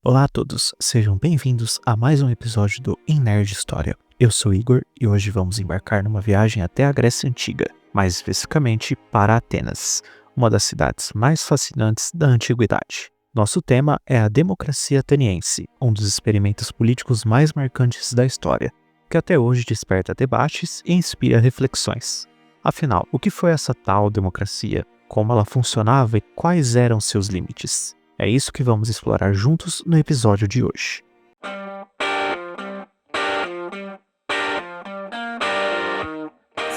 Olá a todos, sejam bem-vindos a mais um episódio do Nerd História. Eu sou Igor e hoje vamos embarcar numa viagem até a Grécia Antiga, mais especificamente para Atenas, uma das cidades mais fascinantes da antiguidade. Nosso tema é a democracia ateniense, um dos experimentos políticos mais marcantes da história, que até hoje desperta debates e inspira reflexões. Afinal, o que foi essa tal democracia? Como ela funcionava e quais eram seus limites? É isso que vamos explorar juntos no episódio de hoje.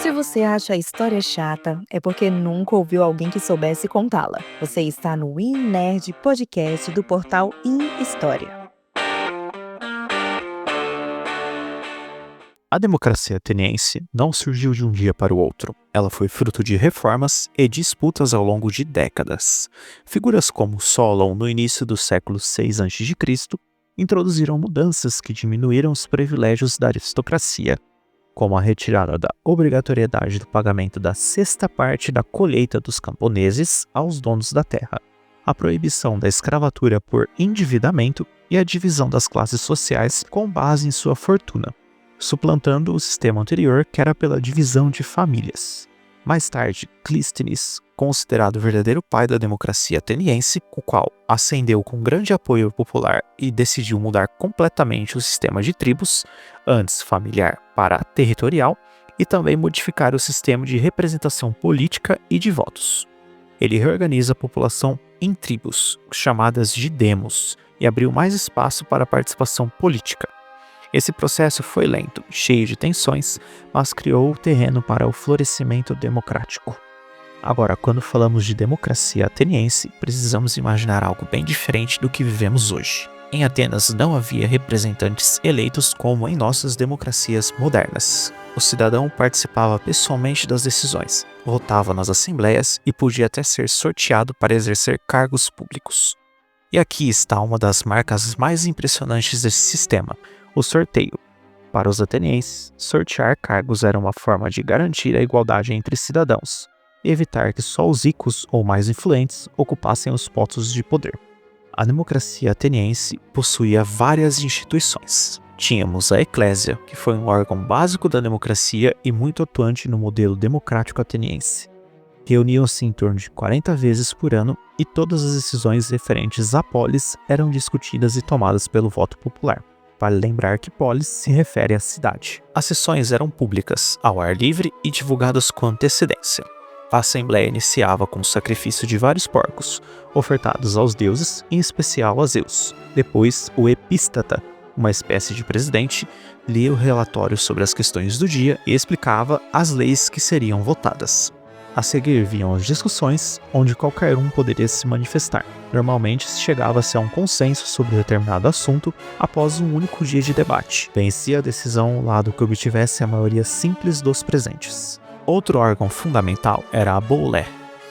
Se você acha a história chata, é porque nunca ouviu alguém que soubesse contá-la. Você está no Nerd Podcast do portal História. A democracia ateniense não surgiu de um dia para o outro. Ela foi fruto de reformas e disputas ao longo de décadas. Figuras como Solon, no início do século 6 a.C., introduziram mudanças que diminuíram os privilégios da aristocracia, como a retirada da obrigatoriedade do pagamento da sexta parte da colheita dos camponeses aos donos da terra, a proibição da escravatura por endividamento e a divisão das classes sociais com base em sua fortuna, suplantando o sistema anterior, que era pela divisão de famílias. Mais tarde, Clístenes, considerado o verdadeiro pai da democracia ateniense, o qual ascendeu com grande apoio popular e decidiu mudar completamente o sistema de tribos, antes familiar para territorial, e também modificar o sistema de representação política e de votos. Ele reorganiza a população em tribos, chamadas de demos, e abriu mais espaço para a participação política. Esse processo foi lento, cheio de tensões, mas criou o terreno para o florescimento democrático. Agora, quando falamos de democracia ateniense, precisamos imaginar algo bem diferente do que vivemos hoje. Em Atenas não havia representantes eleitos como em nossas democracias modernas. O cidadão participava pessoalmente das decisões, votava nas assembleias e podia até ser sorteado para exercer cargos públicos. E aqui está uma das marcas mais impressionantes desse sistema: o sorteio. Para os atenienses, sortear cargos era uma forma de garantir a igualdade entre cidadãos e evitar que só os ricos ou mais influentes ocupassem os postos de poder. A democracia ateniense possuía várias instituições. Tínhamos a Eclésia, que foi um órgão básico da democracia e muito atuante no modelo democrático ateniense. Reuniam-se em torno de 40 vezes por ano e todas as decisões referentes à polis eram discutidas e tomadas pelo voto popular. Vale lembrar que polis se refere à cidade. As sessões eram públicas, ao ar livre e divulgadas com antecedência. A assembleia iniciava com o sacrifício de vários porcos, ofertados aos deuses, em especial a Zeus. Depois, o epístata, uma espécie de presidente, lia o relatório sobre as questões do dia e explicava as leis que seriam votadas. A seguir vinham as discussões, onde qualquer um poderia se manifestar. Normalmente chegava-se a um consenso sobre determinado assunto após um único dia de debate. Vencia a decisão o lado que obtivesse a maioria simples dos presentes. Outro órgão fundamental era a Boulé,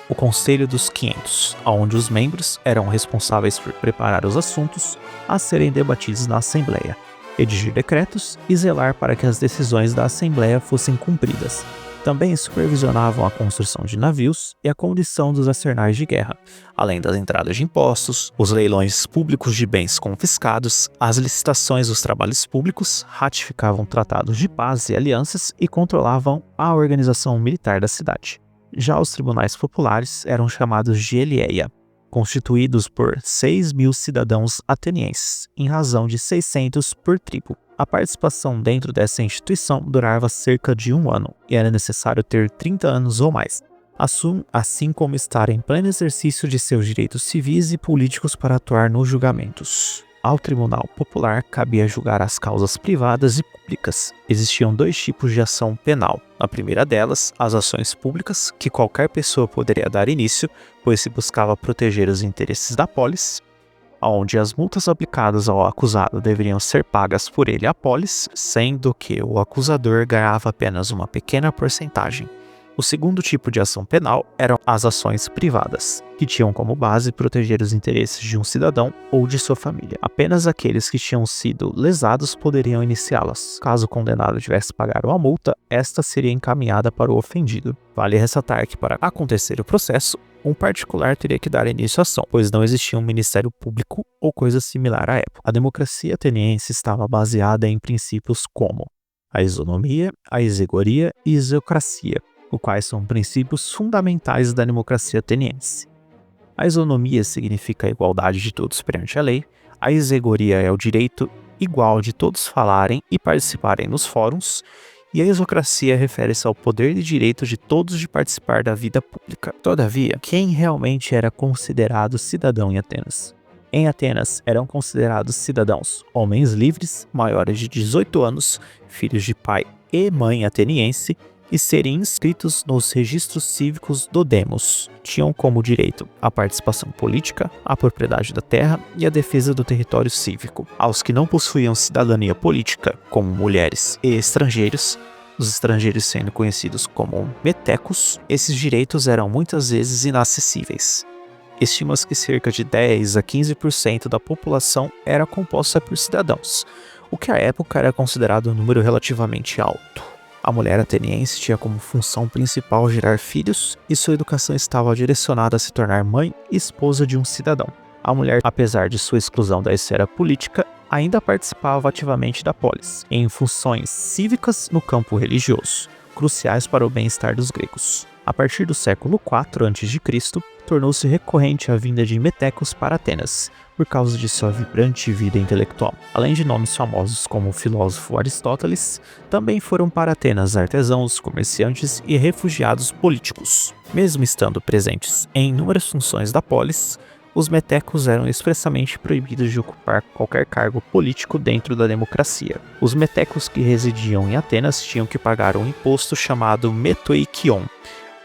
o Conselho dos 500, onde os membros eram responsáveis por preparar os assuntos a serem debatidos na Assembleia, redigir decretos e zelar para que as decisões da Assembleia fossem cumpridas. Também supervisionavam a construção de navios e a condição dos arsenais de guerra, além das entradas de impostos, os leilões públicos de bens confiscados, as licitações dos trabalhos públicos, ratificavam tratados de paz e alianças e controlavam a organização militar da cidade. Já os tribunais populares eram chamados de Elieia, constituídos por 6.000 cidadãos atenienses, em razão de 600 por tribo. A participação dentro dessa instituição durava cerca de 1 ano e era necessário ter 30 anos ou mais, assim como estar em pleno exercício de seus direitos civis e políticos para atuar nos julgamentos. Ao Tribunal Popular cabia julgar as causas privadas e públicas. Existiam 2 tipos de ação penal. A primeira delas, as ações públicas, que qualquer pessoa poderia dar início, pois se buscava proteger os interesses da polis, onde as multas aplicadas ao acusado deveriam ser pagas por ele à polis, sendo que o acusador ganhava apenas uma pequena porcentagem. O segundo tipo de ação penal eram as ações privadas, que tinham como base proteger os interesses de um cidadão ou de sua família. Apenas aqueles que tinham sido lesados poderiam iniciá-las. Caso o condenado tivesse que pagar uma multa, esta seria encaminhada para o ofendido. Vale ressaltar que para acontecer o processo, um particular teria que dar início à ação, pois não existia um ministério público ou coisa similar à época. A democracia ateniense estava baseada em princípios como a isonomia, a isegoria e a isocracia, os quais são princípios fundamentais da democracia ateniense. A isonomia significa a igualdade de todos perante a lei, a isegoria é o direito igual de todos falarem e participarem nos fóruns, e a isocracia refere-se ao poder e direito de todos de participar da vida pública. Todavia, quem realmente era considerado cidadão em Atenas? Em Atenas, eram considerados cidadãos homens livres, maiores de 18 anos, filhos de pai e mãe ateniense, e serem inscritos nos registros cívicos do demos. Tinham como direito a participação política, a propriedade da terra e a defesa do território cívico. Aos que não possuíam cidadania política, como mulheres e estrangeiros, os estrangeiros sendo conhecidos como metecos, esses direitos eram muitas vezes inacessíveis. Estima-se que cerca de 10 a 15% da população era composta por cidadãos, o que à época era considerado um número relativamente alto. A mulher ateniense tinha como função principal gerar filhos e sua educação estava direcionada a se tornar mãe e esposa de um cidadão. A mulher, apesar de sua exclusão da esfera política, ainda participava ativamente da polis, em funções cívicas no campo religioso, cruciais para o bem-estar dos gregos. A partir do século IV a.C., tornou-se recorrente a vinda de metecos para Atenas, por causa de sua vibrante vida intelectual. Além de nomes famosos como o filósofo Aristóteles, também foram para Atenas artesãos, comerciantes e refugiados políticos. Mesmo estando presentes em inúmeras funções da polis, os metecos eram expressamente proibidos de ocupar qualquer cargo político dentro da democracia. Os metecos que residiam em Atenas tinham que pagar um imposto chamado metoikion,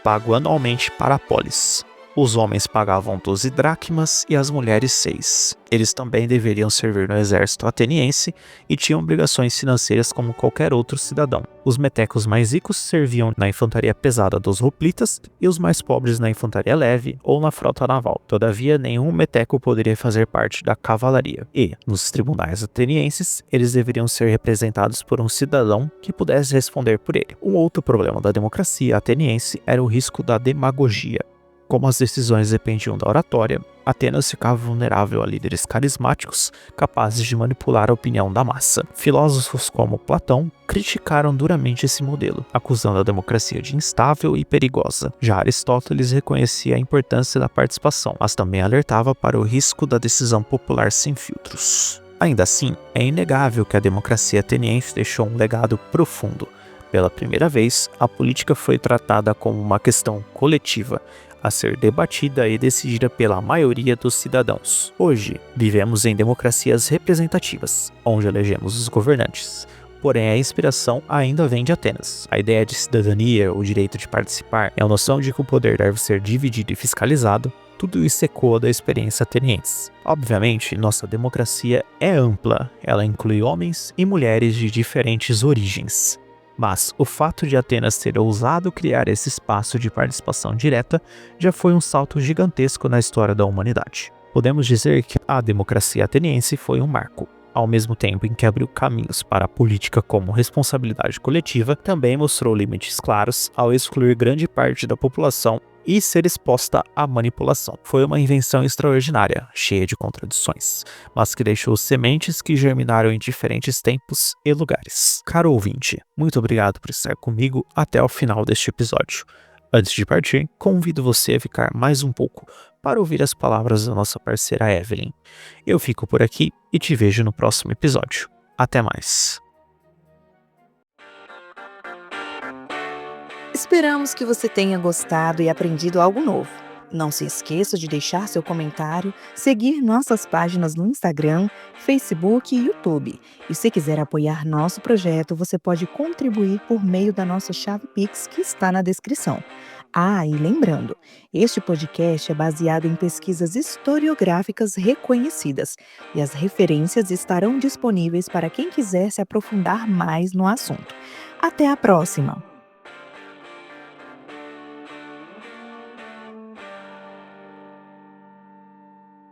pago anualmente para a polis. Os homens pagavam 12 dracmas e as mulheres 6. Eles também deveriam servir no exército ateniense e tinham obrigações financeiras como qualquer outro cidadão. Os metecos mais ricos serviam na infantaria pesada dos hoplitas e os mais pobres na infantaria leve ou na frota naval. Todavia, nenhum meteco poderia fazer parte da cavalaria. E, nos tribunais atenienses, eles deveriam ser representados por um cidadão que pudesse responder por ele. Um outro problema da democracia ateniense era o risco da demagogia. Como as decisões dependiam da oratória, Atenas ficava vulnerável a líderes carismáticos capazes de manipular a opinião da massa. Filósofos como Platão criticaram duramente esse modelo, acusando a democracia de instável e perigosa. Já Aristóteles reconhecia a importância da participação, mas também alertava para o risco da decisão popular sem filtros. Ainda assim, é inegável que a democracia ateniense deixou um legado profundo. Pela primeira vez, a política foi tratada como uma questão coletiva, a ser debatida e decidida pela maioria dos cidadãos. Hoje, vivemos em democracias representativas, onde elegemos os governantes. Porém, a inspiração ainda vem de Atenas. A ideia de cidadania, o direito de participar, e a noção de que o poder deve ser dividido e fiscalizado, tudo isso ecoa da experiência ateniense. Obviamente, nossa democracia é ampla, ela inclui homens e mulheres de diferentes origens. Mas o fato de Atenas ter ousado criar esse espaço de participação direta já foi um salto gigantesco na história da humanidade. Podemos dizer que a democracia ateniense foi um marco. Ao mesmo tempo em que abriu caminhos para a política como responsabilidade coletiva, também mostrou limites claros ao excluir grande parte da população e ser exposta à manipulação. Foi uma invenção extraordinária, cheia de contradições, mas que deixou sementes que germinaram em diferentes tempos e lugares. Caro ouvinte, muito obrigado por estar comigo até o final deste episódio. Antes de partir, convido você a ficar mais um pouco para ouvir as palavras da nossa parceira Evelyn. Eu fico por aqui e te vejo no próximo episódio. Até mais! Esperamos que você tenha gostado e aprendido algo novo. Não se esqueça de deixar seu comentário, seguir nossas páginas no Instagram, Facebook e YouTube. E se quiser apoiar nosso projeto, você pode contribuir por meio da nossa chave Pix que está na descrição. Ah, e lembrando, este podcast é baseado em pesquisas historiográficas reconhecidas e as referências estarão disponíveis para quem quiser se aprofundar mais no assunto. Até a próxima!